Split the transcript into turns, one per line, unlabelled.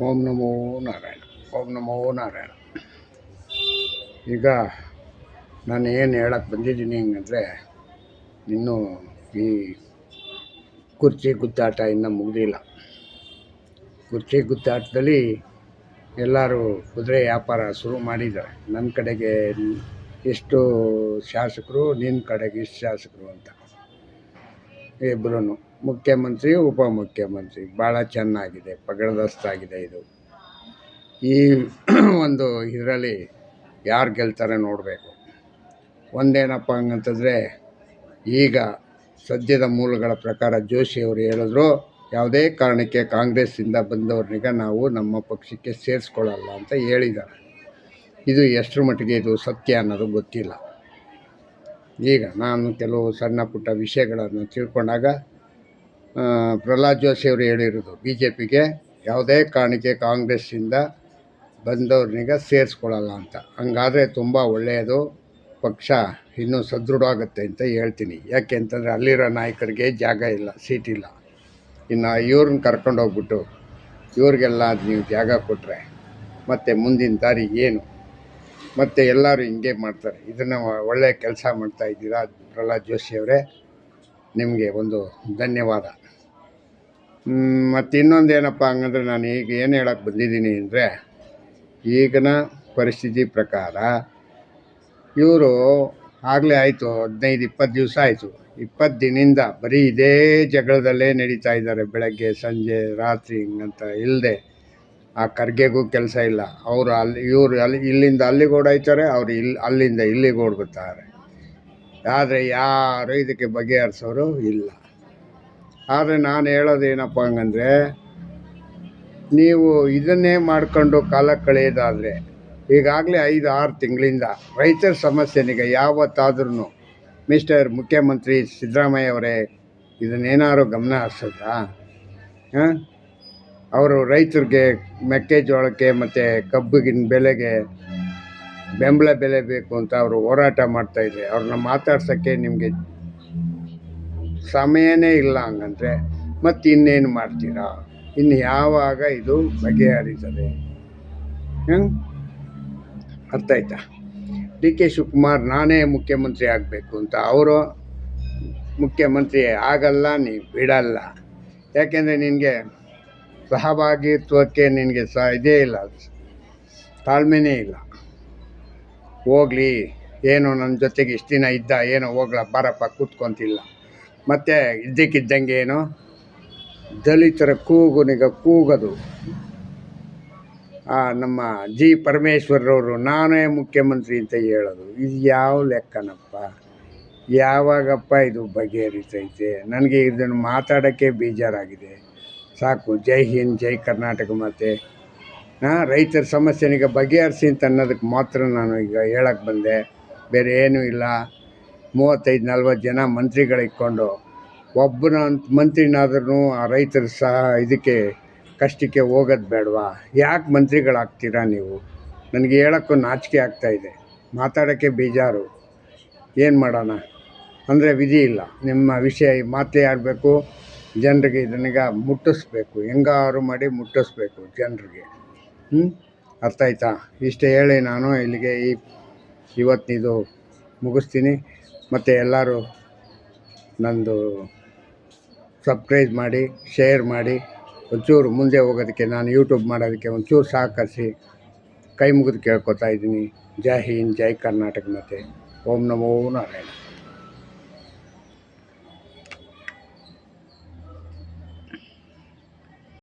ಓಂ ನಮೋ ನಾರಾಯಣ. ಓಂ ನಮೋ ನಾರಾಯಣ. ಈಗ ನಾನು ಏನು ಹೇಳಕ್ಕೆ ಬಂದಿದ್ದೀನಿ ಅಂದರೆ, ಇನ್ನೂ ಈ ಕುರ್ಚಿ ಗುದ್ದಾಟ ಇನ್ನೂ ಮುಗಿದಿಲ್ಲ. ಕುರ್ಚಿ ಗುದ್ದಾಟದಲ್ಲಿ ಎಲ್ಲರೂ ಕುದುರೆ ವ್ಯಾಪಾರ ಶುರು ಮಾಡಿದ್ದಾರೆ. ನನ್ನ ಕಡೆಗೆ ಎಷ್ಟು ಶಾಸಕರು, ನಿನ್ನ ಕಡೆಗೆ ಇಷ್ಟು ಶಾಸಕರು ಅಂತ. ಇಬ್ಬರೂ ಮುಖ್ಯಮಂತ್ರಿ ಉಪಮುಖ್ಯಮಂತ್ರಿ ಭಾಳ ಚೆನ್ನಾಗಿದೆ, ಪಗಡದಸ್ತಾಗಿದೆ. ಇದು ಈ ಒಂದು ಇದರಲ್ಲಿ ಯಾರು ಗೆಲ್ತಾರೆ ನೋಡಬೇಕು. ಒಂದೇನಪ್ಪ ಹಂಗಂತಂದರೆ, ಈಗ ಸದ್ಯದ ಮೂಲಗಳ ಪ್ರಕಾರ ಜೋಶಿಯವರು ಹೇಳಿದ್ರು, ಯಾವುದೇ ಕಾರಣಕ್ಕೆ ಕಾಂಗ್ರೆಸ್ಸಿಂದ ಬಂದವ್ರನ್ನೀಗ ನಾವು ನಮ್ಮ ಪಕ್ಷಕ್ಕೆ ಸೇರಿಸ್ಕೊಳ್ಳಲ್ಲ ಅಂತ ಹೇಳಿದ್ದಾರೆ. ಇದು ಎಷ್ಟರ ಮಟ್ಟಿಗೆ ಇದು ಸತ್ಯ ಅನ್ನೋದು ಗೊತ್ತಿಲ್ಲ. ಈಗ ನಾನು ಕೆಲವು ಸಣ್ಣ ಪುಟ್ಟ ವಿಷಯಗಳನ್ನು ತಿಳ್ಕೊಂಡಾಗ ಪ್ರಹ್ಲಾದ್ ಜೋಶಿಯವರು ಹೇಳಿರೋದು, ಬಿ ಜೆ ಪಿಗೆ ಯಾವುದೇ ಕಾರಣಕ್ಕೆ ಕಾಂಗ್ರೆಸ್ಸಿಂದ ಬಂದವ್ರನ್ನೀಗ ಸೇರಿಸ್ಕೊಳ್ಳಲ್ಲ ಅಂತ. ಹಂಗಾದರೆ ತುಂಬ ಒಳ್ಳೆಯದು, ಪಕ್ಷ ಇನ್ನೂ ಸದೃಢವಾಗುತ್ತೆ ಅಂತ ಹೇಳ್ತೀನಿ. ಯಾಕೆ ಅಂತಂದರೆ ಅಲ್ಲಿರೋ ನಾಯಕರಿಗೆ ಜಾಗ ಇಲ್ಲ, ಸೀಟಿಲ್ಲ. ಇನ್ನು ಇವ್ರನ್ನ ಕರ್ಕೊಂಡೋಗ್ಬಿಟ್ಟು ಇವ್ರಿಗೆಲ್ಲ ನೀವು ಜಾಗ ಕೊಟ್ಟರೆ ಮತ್ತು ಮುಂದಿನ ದಾರಿ ಏನು? ಮತ್ತು ಎಲ್ಲರೂ ಹಿಂಗೆ ಮಾಡ್ತಾರೆ. ಇದನ್ನು ಒಳ್ಳೆಯ ಕೆಲಸ ಮಾಡ್ತಾಯಿದ್ದೀರಾ ಪ್ರಹ್ಲಾದ್ ಜೋಶಿಯವರೇ, ನಿಮಗೆ ಒಂದು ಧನ್ಯವಾದ. ಮತ್ತು ಇನ್ನೊಂದು ಏನಪ್ಪ ಹಂಗಂದ್ರೆ, ನಾನು ಈಗ ಏನು ಹೇಳಕ್ಕೆ ಬಂದಿದ್ದೀನಿ ಅಂದರೆ, ಈಗಿನ ಪರಿಸ್ಥಿತಿ ಪ್ರಕಾರ ಇವರು ಆಗಲೇ ಆಯಿತು 15-20 ದಿವಸ ಆಯಿತು. 20 ದಿನದಿಂದ ಬರೀ ಇದೇ ಜಗಳದಲ್ಲೇ ನಡೀತಾ ಇದ್ದಾರೆ. ಬೆಳಗ್ಗೆ ಸಂಜೆ ರಾತ್ರಿ ಹಿಂಗಂತ ಇಲ್ಲದೆ. ಆ ಖರ್ಗೆಗೂ ಕೆಲಸ ಇಲ್ಲ. ಅವರು ಇವರು ಇಲ್ಲಿಂದ ಅಲ್ಲಿಗೆ ಓಡಾಯ್ತಾರೆ, ಅವರು ಅಲ್ಲಿಂದ ಇಲ್ಲಿಗೆ ಓಡ್ಬಿಡ್ತಾರೆ. ಆದರೆ ಯಾರು ಇದಕ್ಕೆ ಬಗೆಹರಿಸೋರು ಇಲ್ಲ. ಆದರೆ ನಾನು ಹೇಳೋದೇನಪ್ಪ ಹಂಗಂದರೆ, ನೀವು ಇದನ್ನೇ ಮಾಡ್ಕೊಂಡು ಕಾಲ ಕಳೆಯೋದಾದರೆ, ಈಗಾಗಲೇ 5-6 ತಿಂಗಳಿಂದ ರೈತರ ಸಮಸ್ಯೆನಿಗೆ ಯಾವತ್ತಾದ್ರೂ ಮಿಸ್ಟರ್ ಮುಖ್ಯಮಂತ್ರಿ ಸಿದ್ದರಾಮಯ್ಯ ಅವರೇ ಇದನ್ನೇನಾದ್ರು ಗಮನ ಹರಿಸಿದ್ರಾ? ಅವರು ರೈತರಿಗೆ ಮೆಕ್ಕೆಜೋಳಕ್ಕೆ ಮತ್ತು ಕಬ್ಬಿಗಿನ ಬೆಲೆಗೆ ಬೆಂಬಲ ಬೆಲೆ ಬೇಕು ಅಂತ ಅವರು ಹೋರಾಟ ಮಾಡ್ತಾಯಿದ್ರೆ, ಅವ್ರನ್ನ ಮಾತಾಡ್ಸೋಕ್ಕೆ ನಿಮಗೆ ಸಮಯನೇ ಇಲ್ಲ. ಹಂಗಂದರೆ ಮತ್ತು ಇನ್ನೇನು ಮಾಡ್ತೀರಾ? ಇನ್ನು ಯಾವಾಗ ಇದು ಬಗೆಹರಿತದೆ? ಅರ್ಥ ಆಯ್ತಾ? ಡಿ ಕೆ ಶಿವಕುಮಾರ್ ನಾನೇ ಮುಖ್ಯಮಂತ್ರಿ ಆಗಬೇಕು ಅಂತ, ಅವರು ಮುಖ್ಯಮಂತ್ರಿ ಆಗಲ್ಲ, ನೀವು ಬಿಡಲ್ಲ. ಯಾಕೆಂದರೆ ನಿನಗೆ ಸಹಭಾಗಿತ್ವಕ್ಕೆ ನಿನಗೆ ಇದೇ ಇಲ್ಲ, ತಾಳ್ಮೆನೇ ಇಲ್ಲ. ಹೋಗಲಿ, ಏನೋ ನನ್ನ ಜೊತೆಗೆ ಇಷ್ಟು ದಿನ ಇದ್ದ, ಏನೋ ಹೋಗ್ಲ ಬಾರಪ್ಪ ಕೂತ್ಕೊಂತಿಲ್ಲ. ಮತ್ತು ಇದ್ದಕ್ಕಿದ್ದಂಗೆ ಏನೋ ದಲಿತರ ಕೂಗೋದು. ನಮ್ಮ ಜಿ ಪರಮೇಶ್ವರರವರು ನಾನೇ ಮುಖ್ಯಮಂತ್ರಿ ಅಂತ ಹೇಳೋದು, ಇದು ಯಾವ ಲೆಕ್ಕನಪ್ಪ? ಯಾವಾಗಪ್ಪ ಇದು ಬಗೆಹರಿತೈತೆ? ನನಗೆ ಇದನ್ನು ಮಾತಾಡೋಕ್ಕೆ ಬೇಜಾರಾಗಿದೆ. ಸಾಕು. ಜೈ ಹಿಂದ್, ಜೈ ಕರ್ನಾಟಕ. ಮತ್ತು ರೈತರ ಸಮಸ್ಯೆನೀಗ ಬಗೆಹರಿಸಿ ಅಂತ ಅನ್ನೋದಕ್ಕೆ ಮಾತ್ರ ನಾನು ಈಗ ಹೇಳಕ್ಕೆ ಬಂದೆ, ಬೇರೆ ಏನೂ ಇಲ್ಲ. 35-40 ಜನ ಮಂತ್ರಿಗಳಿಟ್ಕೊಂಡು ಒಬ್ಬನ ಮಂತ್ರಿನಾದ್ರೂ ಆ ರೈತರ ಇದಕ್ಕೆ ಕಷ್ಟಕ್ಕೆ ಹೋಗೋದು ಬೇಡವಾ? ಯಾಕೆ ಮಂತ್ರಿಗಳಾಗ್ತೀರಾ ನೀವು? ನನಗೆ ಹೇಳೋಕ್ಕೂ ನಾಚಿಕೆ ಆಗ್ತಾಯಿದೆ, ಮಾತಾಡೋಕ್ಕೆ ಬೇಜಾರು. ಏನು ಮಾಡೋಣ ಅಂದರೆ ವಿಧಿ ಇಲ್ಲ. ನಿಮ್ಮ ವಿಷಯ ಮಾತೇ ಆಡಬೇಕು, ಜನರಿಗೆ ಇದನ್ನೀಗ ಮುಟ್ಟಿಸ್ಬೇಕು, ಹೆಂಗಾರು ಮಾಡಿ ಮುಟ್ಟಿಸ್ಬೇಕು ಜನರಿಗೆ. ಅರ್ಥ ಆಯ್ತಾ? ಇಷ್ಟೇ ಹೇಳಿ ನಾನು ಇಲ್ಲಿಗೆ ಇವತ್ತಿನಿದು ಮುಗಿಸ್ತೀನಿ. ಮತ್ತು ಎಲ್ಲರೂ ನಂದು ಸಬ್ಸ್ಕ್ರೈಬ್ ಮಾಡಿ, ಶೇರ್ ಮಾಡಿ, ಒಂಚೂರು ಮುಂದೆ ಹೋಗೋದಕ್ಕೆ, ನಾನು ಯೂಟ್ಯೂಬ್ ಮಾಡೋದಕ್ಕೆ ಒಂಚೂರು ಸಹಕರಿಸಿ ಕೈ ಮುಗಿದು ಕೇಳ್ಕೊತಾ ಇದ್ದೀನಿ. ಜೈ ಹಿಂದ್, ಜೈ ಕರ್ನಾಟಕ. ಮತ್ತು ಓಂ ನಮೋ ನಾರಾಯಣ.